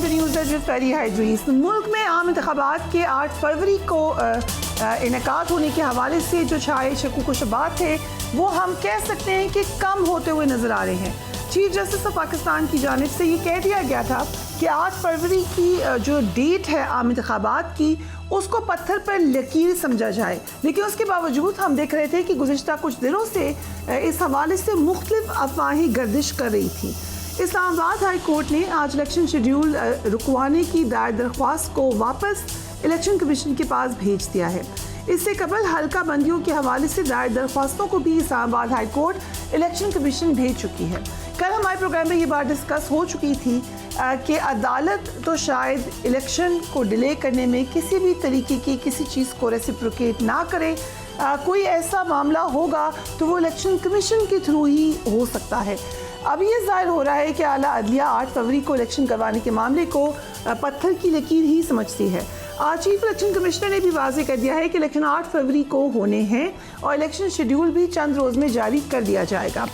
News ہے جس پیری ہائیڈریس. ملک میں عام انتخابات کے 8 فروری کو انعقاد ہونے کے حوالے سے جو چھائے شکوک و شبہات تھے وہ ہم کہہ سکتے ہیں کہ کم ہوتے ہوئے نظر آ رہے ہیں. چیف جسٹس آف پاکستان کی جانب سے یہ کہہ دیا گیا تھا کہ 8 فروری کی جو ڈیٹ ہے عام انتخابات کی اس کو پتھر پر لکیر سمجھا جائے، لیکن اس کے باوجود ہم دیکھ رہے تھے کہ گزشتہ کچھ دنوں سے اس حوالے سے مختلف افواہیں گردش کر رہی تھی. اسلام آباد ہائی کورٹ نے آج الیکشن شیڈیول رکوانے کی دائر درخواست کو واپس الیکشن کمیشن کے پاس بھیج دیا ہے. اس سے قبل حلقہ بندیوں کے حوالے سے دائر درخواستوں کو بھی اسلام آباد ہائی کورٹ الیکشن کمیشن بھیج چکی ہے. کل ہمارے پروگرام میں یہ بات ڈسکس ہو چکی تھی کہ عدالت تو شاید الیکشن کو ڈیلے کرنے میں کسی بھی طریقے کی کسی چیز کو ریسیپروکیٹ نہ کرے. کوئی ایسا معاملہ ہوگا تو وہ الیکشن کمیشن کے تھرو ہی ہو سکتا ہے. اب یہ ظاہر ہو رہا ہے کہ اعلیٰ عدلیہ 8 فروری کو الیکشن کروانے کے معاملے کو پتھر کی لکیر ہی سمجھتی ہے. آج چیف الیکشن کمشنر نے بھی واضح کر دیا ہے کہ الیکشن 8 فروری کو ہونے ہیں اور الیکشن شیڈیول بھی چند روز میں جاری کر دیا جائے گا.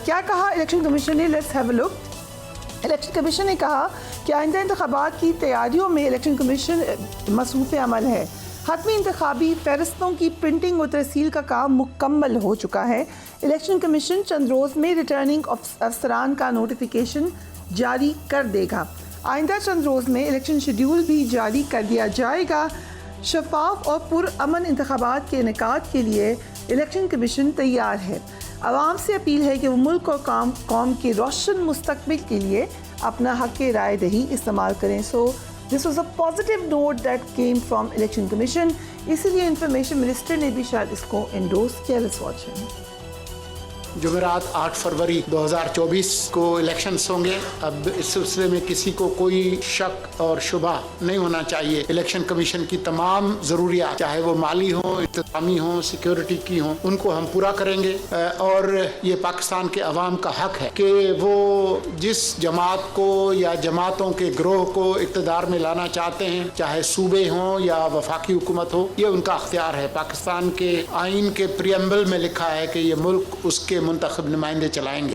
کیا کہا الیکشن کمیشن نے؟ Let's have a look. Election commission نے کہا کہ آئندہ انتخابات کی تیاریوں میں الیکشن کمیشن مصروف عمل ہے. حتمی انتخابی فہرستوں کی پرنٹنگ و ترسیل کا کام مکمل ہو چکا ہے. الیکشن کمیشن چند روز میں ریٹرننگ افسران کا نوٹیفیکیشن جاری کر دے گا. آئندہ چند روز میں الیکشن شیڈیول بھی جاری کر دیا جائے گا. شفاف اور پرامن انتخابات کے انعقاد کے لیے الیکشن کمیشن تیار ہے. عوام سے اپیل ہے کہ وہ ملک اور قوم کے روشن مستقبل کے لیے اپنا حق رائے دہی استعمال کریں. سو this was a positive note that came from Election Commission. اسی لیے انفارمیشن منسٹر نے بھی شاید اس کو انڈورس کیا. لیٹس واچ ہم. جمعرات 8 فروری 2024 کو الیکشنز ہوں گے. اب اس سلسلے میں کسی کو کوئی شک اور شبہ نہیں ہونا چاہیے. الیکشن کمیشن کی تمام ضروریات چاہے وہ مالی ہوں، انتظامی ہوں، سیکیورٹی کی ہوں، ان کو ہم پورا کریں گے. اور یہ پاکستان کے عوام کا حق ہے کہ وہ جس جماعت کو یا جماعتوں کے گروہ کو اقتدار میں لانا چاہتے ہیں، چاہے صوبے ہوں یا وفاقی حکومت ہو، یہ ان کا اختیار ہے. پاکستان کے آئین کے پریمبل میں لکھا ہے کہ یہ ملک اس کے منتخب نمائندے چلائیں گے.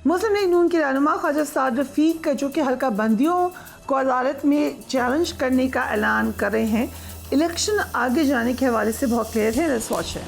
مسلم لیگ نون کے رہنما خواجہ سعد رفیق جو کہ حلقہ بندیوں کو عدالت میں چیلنج کرنے کا اعلان کر رہے ہیں، الیکشن آگے جانے کے حوالے سے بہت کلیئر ہے. لیٹس واچ ہے.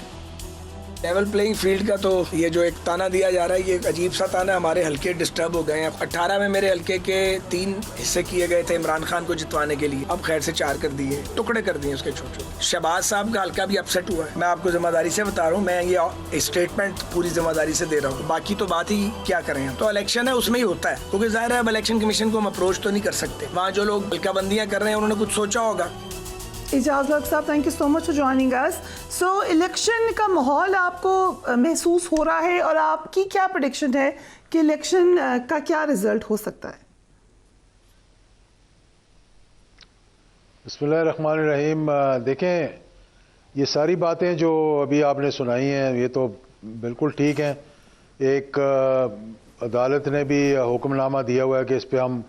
لیول پلینگ فیلڈ کا تو یہ جو ایک تانا دیا جا رہا ہے، یہ ایک عجیب سا تانا. ہمارے حلقے ڈسٹرب ہو گئے ہیں. 18 میں میرے حلقے کے 3 حصے کیے گئے تھے عمران خان کو جتوانے کے لیے، اب خیر سے 4 کر دیے، ٹکڑے کر دیے اس کے چھوٹے. شہباز صاحب کا حلقہ بھی اپسیٹ ہوا ہے. میں آپ کو ذمہ داری سے بتا رہا ہوں، میں یہ اسٹیٹمنٹ پوری ذمہ داری سے دے رہا ہوں. باقی تو بات ہی کیا کریں ہم. تو الیکشن ہے، اس میں ہی ہوتا ہے، کیونکہ ظاہر ہے اب الیکشن کمیشن کو ہم اپروچ تو نہیں کر سکتے. وہاں جو لوگ حلقہ بندیاں کر رہے ہیں انہوں نے کچھ سوچا ہوگا. اعجاز حق صاحب، thank you so much for joining us. So election کا ماحول آپ کو محسوس ہو رہا ہے اور آپ کی کیا پریڈکشن ہے کہ الیکشن کا کیا رزلٹ ہو سکتا ہے؟ بسم اللہ الرحمن الرحیم. دیکھیں، یہ ساری باتیں جو ابھی آپ نے سنائی ہیں یہ تو بالکل ٹھیک ہیں. ایک عدالت نے بھی حکم نامہ دیا ہوا ہے کہ اس پہ ہم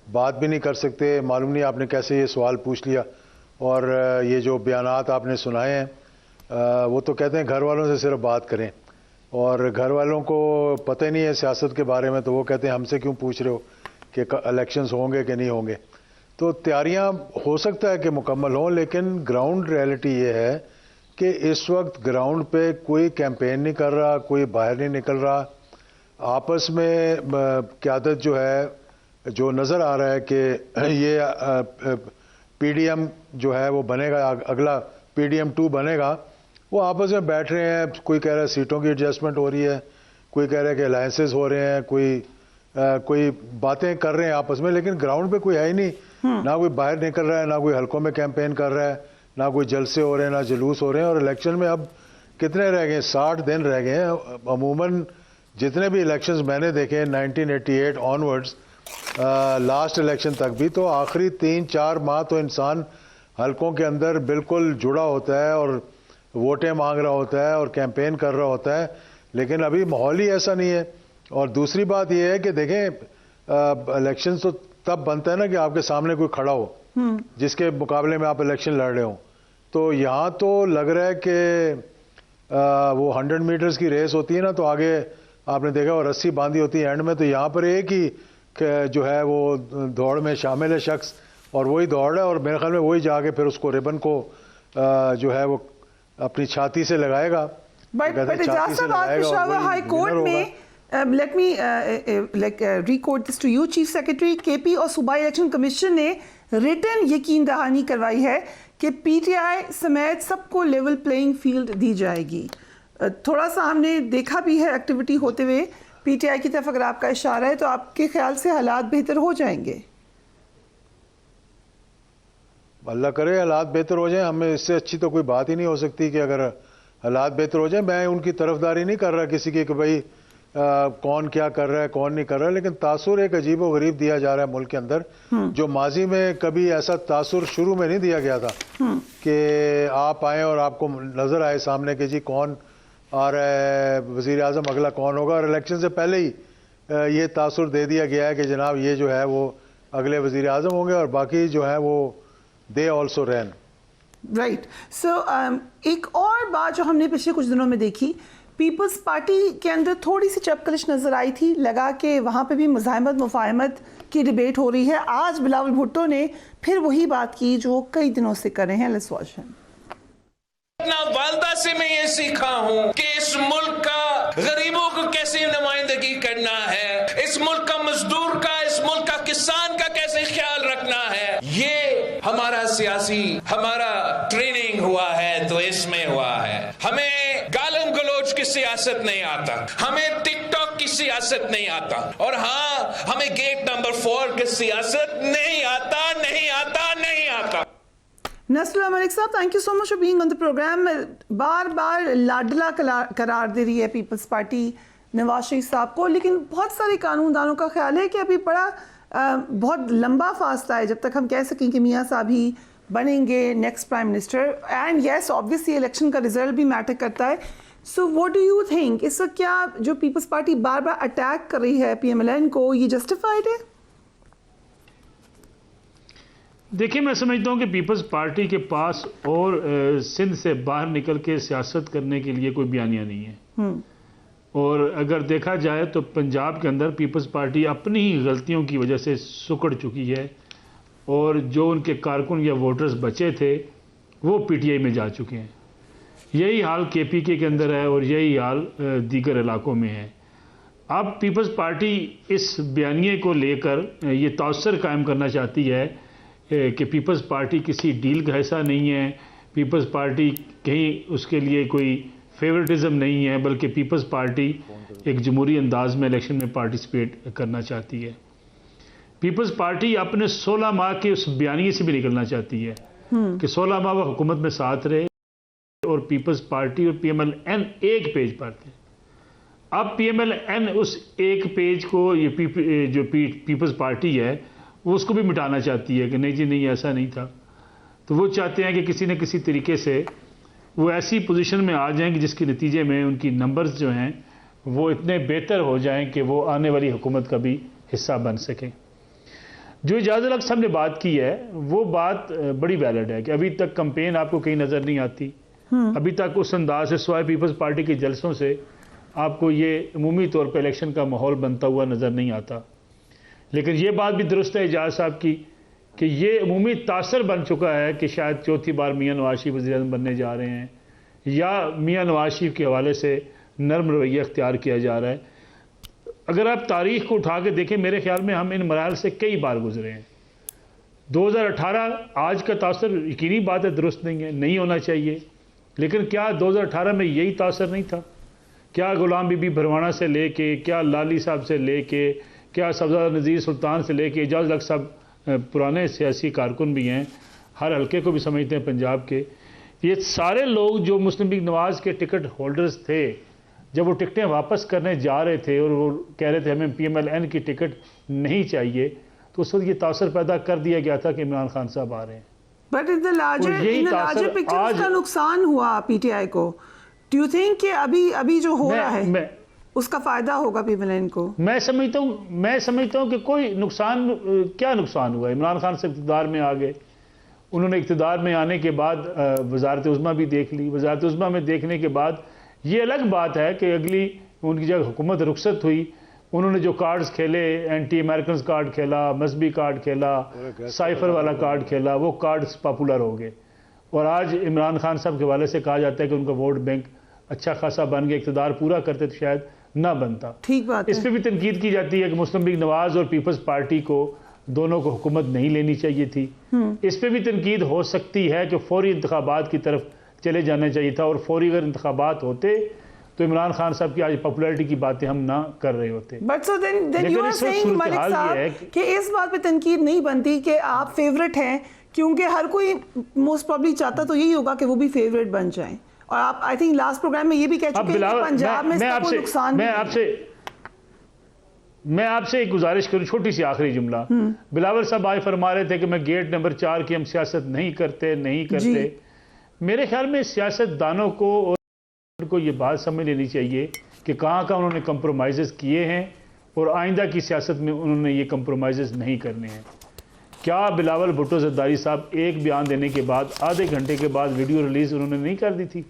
بات بھی نہیں کر سکتے. معلوم نہیں آپ نے کیسے یہ سوال پوچھ لیا. اور یہ جو بیانات آپ نے سنائے ہیں وہ تو کہتے ہیں گھر والوں سے صرف بات کریں، اور گھر والوں کو پتہ ہی نہیں ہے سیاست کے بارے میں، تو وہ کہتے ہیں ہم سے کیوں پوچھ رہے ہو کہ الیکشنز ہوں گے کہ نہیں ہوں گے. تو تیاریاں ہو سکتا ہے کہ مکمل ہوں، لیکن گراؤنڈ ریئلٹی یہ ہے کہ اس وقت گراؤنڈ پہ کوئی کیمپین نہیں کر رہا، کوئی باہر نہیں نکل رہا. آپس میں قیادت جو ہے، جو نظر آ رہا ہے کہ یہ پی ڈی ایم جو ہے وہ بنے گا، اگلا پی ڈی ایم 2 بنے گا، وہ آپس میں بیٹھ رہے ہیں. کوئی کہہ رہا ہے سیٹوں کی ایڈجسٹمنٹ ہو رہی ہے، کوئی کہہ رہا ہے کہ الائنسز ہو رہے ہیں، کوئی باتیں کر رہے ہیں آپس میں، لیکن گراؤنڈ پہ کوئی ہے ہی نہیں. نہ کوئی باہر نکل رہا ہے، نہ کوئی حلقوں میں کیمپین کر رہا ہے، نہ کوئی جلسے ہو رہے ہیں، نہ جلوس ہو رہے ہیں. اور الیکشن میں اب کتنے رہ گئے ہیں؟ 60 دن رہ گئے ہیں. عموماً جتنے بھی الیکشنز میں نے دیکھے 1988 آنورڈز، لاسٹ الیکشن تک بھی، تو آخری 3-4 ماہ تو انسان حلقوں کے اندر بالکل جڑا ہوتا ہے اور ووٹیں مانگ رہا ہوتا ہے اور کیمپین کر رہا ہوتا ہے. لیکن ابھی ماحول ہی ایسا نہیں ہے. اور دوسری بات یہ ہے کہ دیکھیں، الیکشن تو تب بنتا ہے نا کہ آپ کے سامنے کوئی کھڑا ہو جس کے مقابلے میں آپ الیکشن لڑ رہے ہوں. تو یہاں تو لگ رہا ہے کہ وہ 100 میٹرز کی ریس ہوتی ہے نا، تو آگے آپ نے دیکھا وہ رسی باندھی ہوتی ہے اینڈ میں، تو یہاں پر ایک ہی جو ہے وہ دوڑ میں شامل ہے شخص, اور وہی دوڑ ہے, اور میرے خیال میں وہی جا کے پھر اس کو ربن کو جو ہے وہ اپنی چھاتی سے لگائے گا. بٹ اجاز صاحب آج پشاور ہائی کورٹ میں let me record this to you, chief secretary K P اور صوبائی الیکشن کمیشن نے ریٹن یقین دہانی کروائی ہے کہ پی ٹی آئی سمیت سب کو لیول پلینگ فیلڈ دی جائے گی. تھوڑا سا ہم نے دیکھا بھی ہے ایکٹیویٹی ہوتے ہوئے پی ٹی آئی کی طرف, اگر آپ کا اشارہ ہے تو آپ کے خیال سے حالات بہتر ہو جائیں گے؟ اللہ کرے حالات بہتر ہو جائیں, ہمیں اس سے اچھی تو کوئی بات ہی نہیں ہو سکتی کہ اگر حالات بہتر ہو جائیں. میں ان کی طرفداری نہیں کر رہا کسی کی کہ بھائی کون کیا کر رہا ہے کون نہیں کر رہا ہے, لیکن تاثر ایک عجیب و غریب دیا جا رہا ہے ملک کے اندر, جو ماضی میں کبھی ایسا تاثر شروع میں نہیں دیا گیا تھا کہ آپ آئیں اور آپ کو نظر آئے سامنے کہ جی کون آ رہا ہے وزیر اعظم اگلا کون ہوگا, اور الیکشن سے پہلے ہی یہ تاثر دے دیا گیا ہے کہ جناب یہ جو ہے وہ اگلے وزیر اعظم ہوں گے اور باقی جو ہے وہ دے آلسو رین. رائٹ. سو ایک اور بات جو ہم نے پچھلے کچھ دنوں میں دیکھی, پیپلز پارٹی کے اندر تھوڑی سی چپکلش نظر آئی تھی, لگا کہ وہاں پہ بھی مزاحمت مفاہمت کی ڈیبیٹ ہو رہی ہے. آج بلاول بھٹو نے پھر وہی بات کی جو کئی دنوں سے کر رہے ہیں. لیٹس واچ ہم. اپنا والدہ سے میں یہ سیکھا ہوں کہ اس ملک کا غریبوں کو کیسے نمائندگی کرنا ہے, اس ملک کا مزدور کا, اس ملک کا کسان کا کیسے خیال رکھنا ہے. یہ ہمارا سیاسی ہمارا ٹریننگ ہوا ہے تو اس میں ہوا ہے. ہمیں گالم گلوچ کی سیاست نہیں آتا, ہمیں ٹک ٹاک کی سیاست نہیں آتا, اور ہاں ہمیں گیٹ نمبر 4 کی سیاست نہیں آتا, نہیں آتا, نہیں آتا. نصر اللہ ملک صاحب, thank you so much for being on the programme. بار بار لاڈلا قرار دے رہی ہے پیپلز پارٹی نواز شریف صاحب کو, لیکن بہت سارے قانون دانوں کا خیال ہے کہ ابھی بہت لمبا فاصلہ ہے جب تک ہم کہہ سکیں کہ میاں صاحب ہی بنیں گے next prime minister. And yes obviously election کا رزلٹ بھی میٹر کرتا ہے. So what do you think, اس وقت کیا جو پیپلز پارٹی بار بار اٹیک کر رہی ہے پی ایم ایل این کو, یہ جسٹیفائڈ ہے؟ دیکھیں, میں سمجھتا ہوں کہ پیپلز پارٹی کے پاس اور سندھ سے باہر نکل کے سیاست کرنے کے لیے کوئی بیانیہ نہیں ہے. اور اگر دیکھا جائے تو پنجاب کے اندر پیپلز پارٹی اپنی ہی غلطیوں کی وجہ سے سکڑ چکی ہے, اور جو ان کے کارکن یا ووٹرز بچے تھے وہ پی ٹی آئی میں جا چکے ہیں. یہی حال کے پی کے اندر ہے اور یہی حال دیگر علاقوں میں ہے. اب پیپلز پارٹی اس بیانیے کو لے کر یہ تاثر قائم کرنا چاہتی ہے کہ پیپلز پارٹی کسی ڈیل کا حصہ نہیں ہے, پیپلز پارٹی کہیں اس کے لیے کوئی فیورٹزم نہیں ہے, بلکہ پیپلز پارٹی ایک جمہوری انداز میں الیکشن میں پارٹیسپیٹ کرنا چاہتی ہے. پیپلز پارٹی اپنے 16 ماہ کے اس بیانیے سے بھی نکلنا چاہتی ہے کہ 16 ماہ وہ حکومت میں ساتھ رہے, اور پیپلز پارٹی اور پی ایم ایل این ایک پیج پر تھے. اب پی ایم ایل این اس ایک پیج کو, یہ جو پیپلز پارٹی ہے وہ اس کو بھی مٹانا چاہتی ہے کہ نہیں جی نہیں ایسا نہیں تھا. تو وہ چاہتے ہیں کہ کسی نہ کسی طریقے سے وہ ایسی پوزیشن میں آ جائیں کہ جس کے نتیجے میں ان کی نمبرز جو ہیں وہ اتنے بہتر ہو جائیں کہ وہ آنے والی حکومت کا بھی حصہ بن سکیں. جو اجاز الحق صاحب نے بات کی ہے وہ بات بڑی ویلڈ ہے کہ ابھی تک کمپین آپ کو کہیں نظر نہیں آتی, ابھی تک اس انداز سے سوائے پیپلز پارٹی کے جلسوں سے آپ کو یہ عمومی طور پہ الیکشن کا ماحول بنتا ہوا نظر نہیں آتا. لیکن یہ بات بھی درست ہے اجاز صاحب کی کہ یہ عمومی تاثر بن چکا ہے کہ شاید چوتھی بار میاں نواز شریف وزیر اعظم بننے جا رہے ہیں, یا میاں نواز شریف کے حوالے سے نرم رویہ اختیار کیا جا رہا ہے. اگر آپ تاریخ کو اٹھا کے دیکھیں, میرے خیال میں ہم ان مراحل سے کئی بار گزرے ہیں. 2018 آج کا تاثر یقینی بات ہے درست نہیں ہے, نہیں ہونا چاہیے, لیکن کیا 2018 میں یہی تاثر نہیں تھا؟ کیا غلام بی بی بھروانا سے لے کے, کیا لالی صاحب سے لے کے, کیا صفدر نذیر سلطان سے لے کے اجاز الحق صاحب پرانے سیاسی کارکن بھی ہیں, ہر حلقے کو بھی سمجھتے ہیں پنجاب کے, یہ سارے لوگ جو مسلم لیگ نواز کے ٹکٹ ہولڈرز تھے, جب وہ ٹکٹیں واپس کرنے جا رہے تھے اور وہ کہہ رہے تھے ہمیں پی ایم ایل این کی ٹکٹ نہیں چاہیے, تو اس وقت یہ تاثر پیدا کر دیا گیا تھا کہ عمران خان صاحب آ رہے ہیں. But in the larger picture اس کا نقصان ہوا پی ٹی آئی کو. ڈو یو تھنک کہ ابھی جو ہو رہا ہے اس کا فائدہ ہوگا پی ایم ایل این کو؟ میں سمجھتا ہوں کہ کوئی نقصان, کیا نقصان ہوا؟ عمران خان سے اقتدار میں آ گئے, انہوں نے اقتدار میں آنے کے بعد وزارت عظمیٰ بھی دیکھ لی. وزارت عظمیٰ میں دیکھنے کے بعد یہ الگ بات ہے کہ اگلی ان کی جب حکومت رخصت ہوئی انہوں نے جو کارڈز کھیلے، اینٹی امریکنز کارڈ کھیلا، مذہبی کارڈ کھیلا، سائفر والا کارڈ کھیلا، وہ کارڈز پاپولر ہو گئے، اور آج عمران خان صاحب کے حوالے سے کہا جاتا ہے کہ ان کا ووٹ بینک اچھا خاصا بن گیا، اقتدار پورا کرتے تو شاید نہ بنتا. ٹھیک بات اس پہ بھی تنقید کی جاتی ہے کہ مسلم لیگ نواز اور پیپلز پارٹی کو دونوں کو حکومت نہیں لینی چاہیے تھی. اس پہ بھی تنقید ہو سکتی ہے کہ فوری انتخابات کی طرف چلے جانا چاہیے تھا، اور فوری اگر انتخابات ہوتے تو عمران خان صاحب کی آج پاپولیرٹی کی باتیں ہم نہ کر رہے ہوتے. But so then you are seeing Malik صاحب کہ اس بات پہ تنقید نہیں بنتی کہ آپ فیوریٹ ہیں، کیونکہ ہر کوئی موسٹ پرابلی چاہتا تو یہی ہوگا کہ وہ بھی فیوریٹ بن جائیں. اور آپ آئی تھنک لاسٹ پروگرام میں یہ بھی کہہ چکے ہیں کہ پنجاب میں اس کا کوئی نقصان میں آپ سے ایک گزارش کروں، چھوٹی سی آخری جملہ. بلاول صاحب آج فرما رہے تھے کہ میں گیٹ نمبر 4 کی ہم سیاست نہیں کرتے. میرے خیال میں سیاست دانوں کو یہ بات سمجھ لینی چاہیے کہ کہاں انہوں نے کمپرومائزز کیے ہیں، اور آئندہ کی سیاست میں انہوں نے یہ کمپرومائزز نہیں کرنے ہیں. کیا بلاول بھٹو زرداری صاحب ایک بیان دینے کے بعد آدھے گھنٹے کے بعد ویڈیو ریلیز انہوں نے نہیں کر دی تھی؟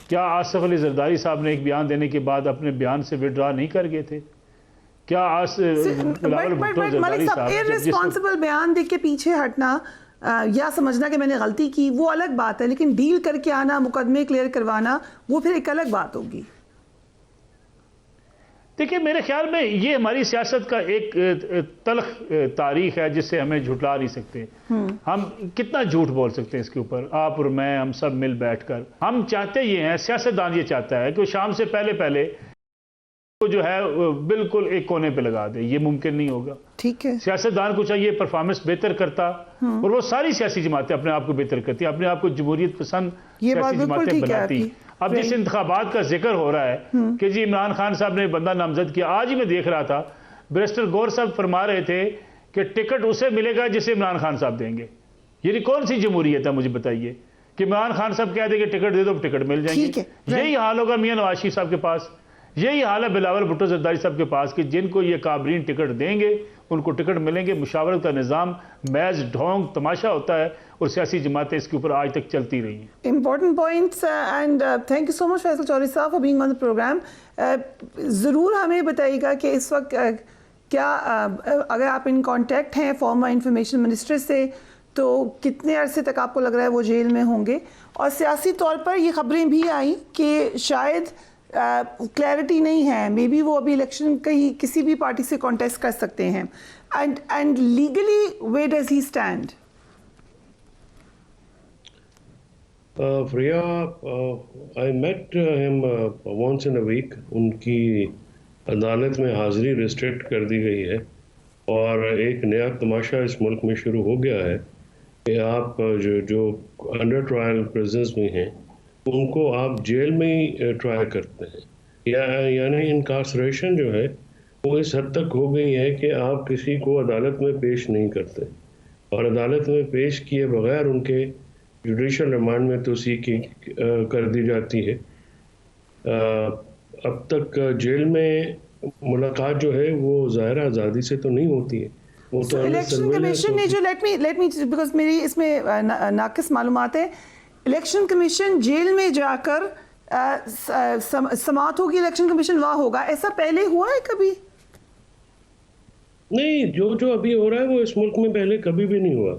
کیا آصف علی زرداری صاحب نے ایک بیان دینے کے بعد اپنے بیان سے وڈرا نہیں کر گئے تھے؟ کیا بلاول بھٹو زرداری صاحب ارسپانسبل بیان دے کے پیچھے ہٹنا یا سمجھنا کہ میں نے غلطی کی وہ الگ بات ہے، لیکن ڈیل کر کے آنا، مقدمے کلیئر کروانا، وہ پھر ایک الگ بات ہوگی. دیکھیں میرے خیال میں یہ ہماری سیاست کا ایک تلخ تاریخ ہے جس سے ہمیں جھٹلا نہیں سکتے. ہم کتنا جھوٹ بول سکتے ہیں اس کے اوپر، آپ اور میں، ہم سب مل بیٹھ کر. ہم چاہتے یہ ہیں، سیاستدان یہ چاہتا ہے کہ وہ شام سے پہلے جو ہے بالکل ایک کونے پہ لگا دے. یہ ممکن نہیں ہوگا. ٹھیک ہے، سیاستدان کو چاہیے پرفارمنس بہتر کرتا، اور وہ ساری سیاسی جماعتیں اپنے آپ کو بہتر کرتی، اپنے آپ کو جمہوریت پسند سیاسی جماعتیں بناتی. اب جس انتخابات کا ذکر ہو رہا ہے کہ جی عمران خان صاحب نے بندہ نامزد کیا، آج ہی میں دیکھ رہا تھا بیرسٹر گور صاحب فرما رہے تھے کہ ٹکٹ اسے ملے گا جسے عمران خان صاحب دیں گے. یہ کون سی جمہوریت ہے؟ مجھے بتائیے کہ عمران خان صاحب کہہ دیں کہ ٹکٹ دے دو، ٹکٹ مل جائیں گے. یہی حال ہوگا میاں نواز شریف صاحب کے پاس، یہی حال ہے بلاول بھٹو زرداری صاحب کے پاس کہ جن کو یہ کابرین ٹکٹ دیں گے ان کو ٹکٹ ملیں گے. مشاورت کا نظام محض ڈھونگ تماشا ہوتا ہے، اور سیاسی جماعتیں اس کے اوپر آج تک چلتی رہی ہیں. Important points and thank you so much Faisal Chaudhry صاحب for being on the programme. ضرور ہمیں بتائیے گا کہ اس وقت کیا اگر آپ ان کانٹیکٹ ہیں فارمر انفارمیشن منسٹر سے تو کتنے عرصے تک آپ کو لگ رہا ہے وہ جیل میں ہوں گے. اور سیاسی طور پر یہ خبریں بھی آئیں کہ شاید کلیئرٹی نہیں ہے، مے بی وہ ابھی الیکشن کسی بھی پارٹی سے کانٹیسٹ کر سکتے ہیں. And legally where does he stand? Priya, I met him once in a week. ان کی عدالت میں حاضری ریسٹرکٹ کر دی گئی ہے، اور ایک نیا تماشا اس ملک میں شروع ہو گیا ہے کہ آپ جو انڈر ٹرائل پریزنز میں ہیں ان کو آپ جیل میں ہی ٹرائل کرتے ہیں. یعنی انکارسریشن جو ہے وہ اس حد تک ہو گئی ہے کہ آپ کسی کو عدالت میں پیش نہیں کرتے، اور عدالت میں پیش کیے بغیر ان کے جوڈیشل ریمانڈ میں توسیع کر دی جاتی ہے. اب تک جیل میں ملاقات جو ہے وہ ظاہر آزادی سے تو نہیں ہوتی ہے. وہ تو الیکشن کمیشن نے جو لیٹ می بیکاز میری اس میں ناقص معلومات ہے، الیکشن کمیشن جیل میں جا کر سماعت ہوگی، الیکشن کمیشن وہاں ہوگا، ایسا پہلے ہوا ہے کبھی؟ نہیں، جو ابھی ہو رہا ہے وہ اس ملک میں پہلے کبھی بھی نہیں ہوا.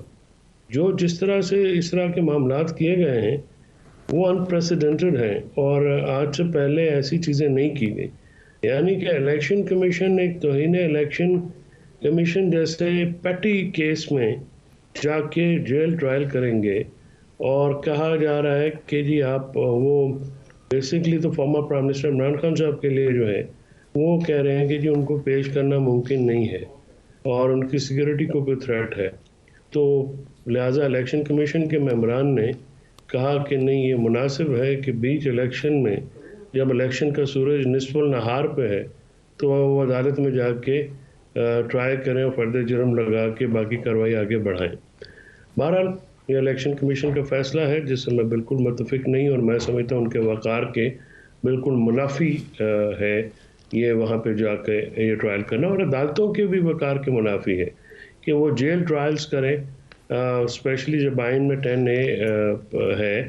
جس طرح سے اس طرح کے معاملات کیے گئے ہیں وہ انپریسیڈنٹڈ ہیں، اور آج سے پہلے ایسی چیزیں نہیں کی گئی. یعنی کہ الیکشن کمیشن ایک توہین الیکشن کمیشن جیسے پیٹی کیس میں جا کے جیل ٹرائل کریں گے، اور کہا جا رہا ہے کہ جی آپ وہ بیسکلی تو former prime minister Imran Khan صاحب کے لیے جو ہے وہ کہہ رہے ہیں کہ جی ان کو پیش کرنا ممکن نہیں ہے اور ان کی سیکورٹی کو بھی تھریٹ ہے. تو لہٰذا الیکشن کمیشن کے ممبران نے کہا کہ نہیں، یہ مناسب ہے کہ بیچ الیکشن میں جب الیکشن کا سورج نصف النہار پہ ہے تو وہ عدالت میں جا کے ٹرائی کریں اور فرد جرم لگا کے باقی کارروائی آگے بڑھائیں. بہرحال یہ الیکشن کمیشن کا فیصلہ ہے جس سے میں بالکل متفق نہیں، اور میں سمجھتا ہوں ان کے وقار کے بالکل منافی ہے یہ وہاں پہ جا کے یہ ٹرائل کرنا، اور عدالتوں کے بھی وقار کے منافی ہے کہ وہ جیل ٹرائلز کریں. اسپیشلی جب آئین میں 10A ہے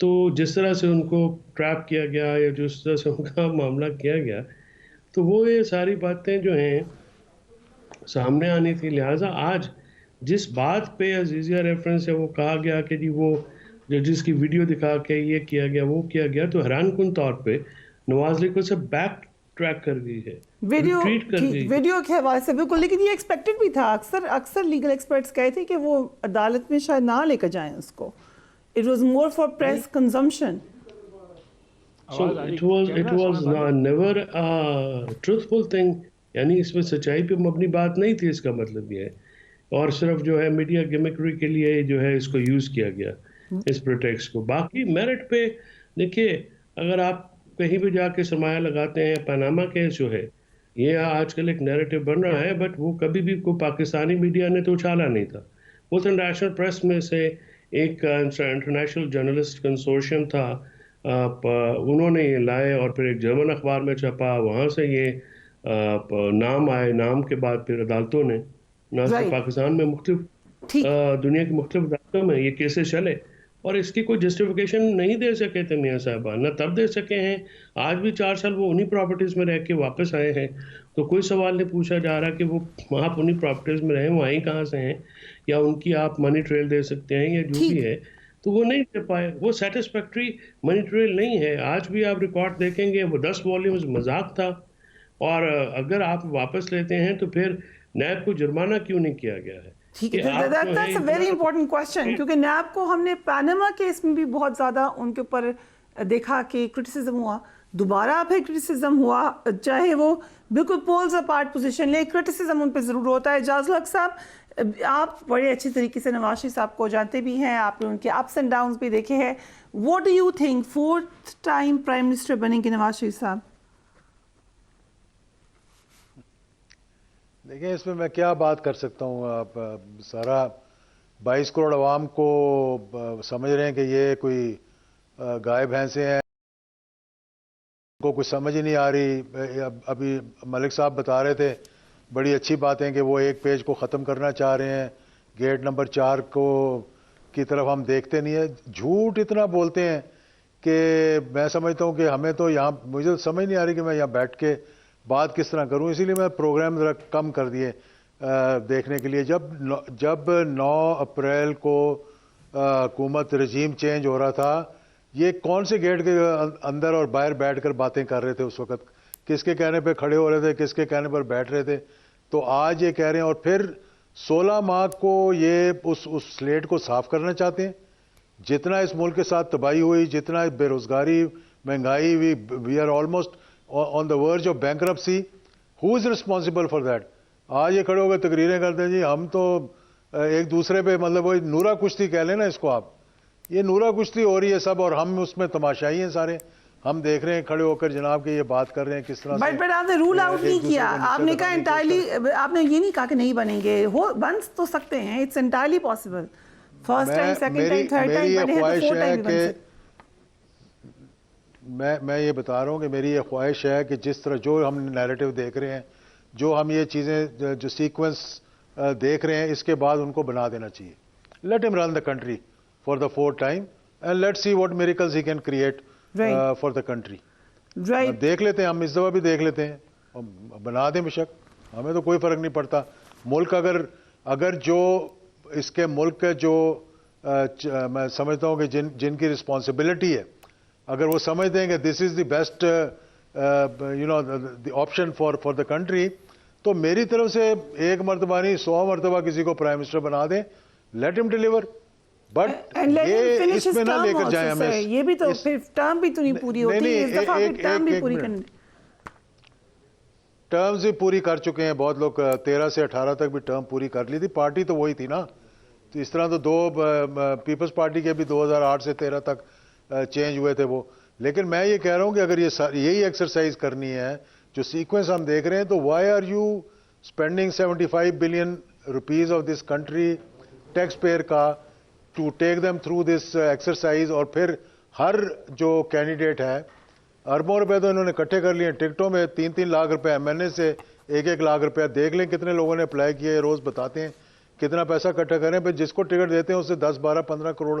تو جس طرح سے ان کو ٹریپ کیا گیا یا جس طرح سے ان کا معاملہ کیا گیا، تو وہ یہ ساری باتیں جو ہیں سامنے آنی تھی. لہٰذا آج جس بات پہ عزیزیہ ریفرنس ہے وہ کہا گیا کہ جی وہ جس کی ویڈیو دکھا کے یہ کیا گیا وہ کیا گیا، تو حیران کن طور پہ نواز لیگ کو سے بیک ٹریک کر گئی ہے، ریٹریٹ کر گئی. ویڈیو کے حوالے سے بالکل، لیکن یہ ایکسپیکٹڈ بھی تھا. اکثر لیگل ایکسپرٹس کہے تھے کہ وہ عدالت میں شاید نہ لے کر جائیں اس کو. It was more for press consumption. So it was never a truthful thing. یعنی اس میں سچائی پہ مبنی بات نہیں تھی، اس کا مطلب یہ ہے. اور صرف جو ہے میڈیا گیمکری کے لیے جو ہے اس کو یوز کیا گیا اس پروٹیکسٹ کو. باقی میرٹ پہ دیکھیے، اگر آپ کہیں بھی جا کے سرمایہ لگاتے ہیں، پاناما کیس جو ہے یہ آج کل ایک نیریٹو بن رہا ہے، بٹ وہ کبھی بھی کوئی پاکستانی میڈیا نے تو اچھالا نہیں تھا. وہ تو انٹرنیشنل پریس میں سے ایک انٹرنیشنل جرنلسٹ کنسورشیم تھا، انہوں نے یہ لائے اور پھر ایک جرمن اخبار میں چھپا، وہاں سے یہ نام آئے. نام کے بعد پھر عدالتوں نے نہ صرف پاکستان میں مختلف دنیا کی مختلف عدالتوں میں یہ کیسز چلے، اور اس کی کوئی جسٹیفیکیشن نہیں دے سکے تھے میاں صاحبہ، نہ تب دے سکے ہیں. آج بھی 4 سال وہ انہی پراپرٹیز میں رہ کے واپس آئے ہیں، تو کوئی سوال نہیں پوچھا جا رہا کہ وہ آپ انہی پراپرٹیز میں رہیں، وہ آئی کہاں سے ہیں، یا ان کی آپ منی ٹریل دے سکتے ہیں یا جو بھی ہے. تو وہ نہیں دے پائے، وہ سیٹسفیکٹری منی ٹریل نہیں ہے. آج بھی آپ ریکارڈ دیکھیں گے وہ 10 والیومز مذاق تھا، اور اگر آپ واپس لیتے ہیں تو پھر نیب کو جرمانہ کیوں نہیں کیا گیا ہے؟ That's a very important question, کیونکہ نیب کو ہم نے پاناما کیس میں بھی بہت زیادہ ان کے اوپر دیکھا کہ کرٹیسزم ہوا، دوبارہ پھر کرٹیسزم ہوا، چاہے وہ بالکل پولز اپارٹ پوزیشن لے، کرٹیسزم ان پہ ضرور ہوتا ہے. اعجاز الحق صاحب، آپ بڑے اچھے طریقے سے نواز شریف صاحب کو جانتے بھی ہیں، آپ نے ان کے اپس اینڈ ڈاؤنز بھی دیکھے ہیں. What do you think 4th time prime minister بنیں گے نواز شریف صاحب؟ دیکھیں اس میں کیا بات کر سکتا ہوں. آپ سارا 22 کروڑ عوام کو سمجھ رہے ہیں کہ یہ کوئی گائے بھینسیں ہیں، ان کو کچھ سمجھ ہی نہیں آ رہی. ابھی ملک صاحب بتا رہے تھے بڑی اچھی بات ہے کہ وہ ایک پیج کو ختم کرنا چاہ رہے ہیں، گیٹ نمبر 4 کی طرف ہم دیکھتے نہیں ہیں. جھوٹ اتنا بولتے ہیں کہ میں سمجھتا ہوں کہ ہمیں تو یہاں، مجھے سمجھ نہیں آ رہی کہ میں یہاں بیٹھ کے بات کس طرح کروں. اسی لیے میں پروگرام ذرا کم کر دیے دیکھنے کے لیے. جب 9 اپریل کو حکومت رجیم چینج ہو رہا تھا، یہ کون سے گیٹ کے اندر اور باہر بیٹھ کر باتیں کر رہے تھے اس وقت؟ کس کے کہنے پہ کھڑے ہو رہے تھے، کس کے کہنے پر بیٹھ رہے تھے؟ تو آج یہ کہہ رہے ہیں، اور پھر 16 ماہ کو یہ اس سلیٹ کو صاف کرنا چاہتے ہیں. جتنا اس ملک کے ساتھ تباہی ہوئی، جتنا بے روزگاری، مہنگائی ہوئی، we are almost on the verge of bankruptcy. Who is responsible for that? آج یہ کھڑے ہو گئے تقریریں کرتے ہیں جی ہم تو ایک دوسرے پہ، مطلب وہی نورا کشتی کہہ لیں نا اس کو آپ. یہ نورا کشتی ہو رہی ہے سب، اور ہم اس میں تماشائی ہیں سارے. ہم دیکھ رہے ہیں کھڑے ہو کر جناب کہ یہ بات کر رہے ہیں کس طرح سے. بٹ آپ نے رول آؤٹ نہیں کیا، آپ نے کہا انٹائرلی، آپ نے یہ نہیں کہا کہ نہیں بنیں گے، بن تو سکتے ہیں. It's entirely possible. First time, second time, third time بنے ہیں تو 4 ٹائم بھی بن سکتے. میں یہ بتا رہا ہوں کہ میری یہ خواہش ہے کہ جس طرح جو ہم نیریٹو دیکھ رہے ہیں، جو ہم یہ چیزیں جو سیکوینس دیکھ رہے ہیں، اس کے بعد ان کو بنا دینا چاہیے. Let him run the country for the 4th time and let see what miracles he can create for the country. دیکھ لیتے ہیں ہم، اس دفعہ بھی دیکھ لیتے ہیں، بنا دیں بشک، ہمیں تو کوئی فرق نہیں پڑتا. ملک اگر جو اس کے ملک کے جو میں سمجھتا ہوں کہ جن کی رسپانسبلٹی ہے، اگر وہ سمجھتے ہیں کہ this is the best the option for the country, تو میری طرف سے 1 مرتبہ نہیں 100 مرتبہ کسی کو پرائم منسٹر بنا دیں. لیٹ ہم ڈیلیور. بٹ یہ اس میں نہ لے کر جائیں ہمیں. یہ بھی تو پھر ٹرم بھی تو نہیں پوری ہوتی، اس دفعہ پھر ٹرم بھی پوری کرنی. ٹرمز بھی پوری کر چکے ہیں بہت لوگ، 13 سے 18 تک بھی ٹرم پوری کر لی تھی. پارٹی تو وہی تھی نا. تو اس طرح تو 2 پیپلز پارٹی کے بھی 2008 سے 13 تک چینج ہوئے تھے وہ. لیکن میں یہ کہہ رہا ہوں کہ اگر یہی ایکسرسائز کرنی ہے جو سیکوینس ہم دیکھ رہے ہیں، تو why are you spending 75 billion rupees of this country taxpayer کا to take them through this exercise? اور پھر ہر جو کینڈیڈیٹ ہے، اربوں روپے تو انہوں نے اکٹھے کر لیے ٹکٹوں میں. 3-3 لاکھ روپے ایم این اے سے، 1-1 لاکھ روپیہ. دیکھ لیں کتنے لوگوں نے اپلائی کیا ہے، روز بتاتے ہیں کتنا پیسہ اکٹھا کریں. پھر جس کو ٹکٹ دیتے ہیں اسے 10-12-15 crore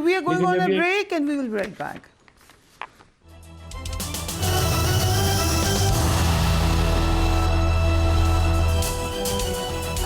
We are going on a break and we will be right back.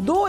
2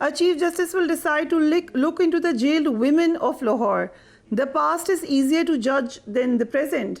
a chief justice will decide to look into the jailed women of Lahore. The past is easier to judge than the present.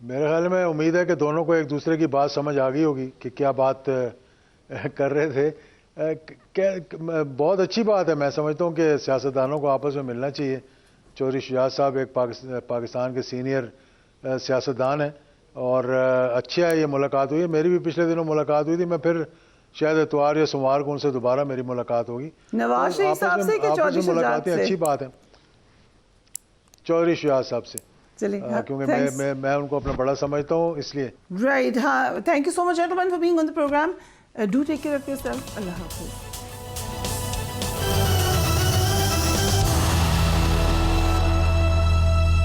میرے خیال میں امید ہے کہ دونوں کو ایک دوسرے کی بات سمجھ آ گئی ہوگی کہ کیا بات کر رہے تھے. بہت اچھی بات ہے. میں سمجھتا ہوں کہ سیاستدانوں کو آپس میں ملنا چاہیے. چودھری شجاعت صاحب ایک پاکستان کے سینئر سیاستدان ہیں اور اچھا ہے یہ ملاقات ہوئی ہے. میری بھی پچھلے دنوں ملاقات ہوئی تھی. میں پھر شاید اتوار یا سوموار کو ان سے دوبارہ میری ملاقات ہوگی. نواز شریف صاحب سے کہ چودھری شجاعت ملاقاتیں سے؟ اچھی بات ہے. چودھری شجاعت صاحب سے چلیے کیونکہ میں ان کو اپنا بڑا سمجھتا ہوں اس لیے. رائٹ. ہاں, thank you so much gentlemen for being on the program. Do take care of yourself. اللہ حافظ.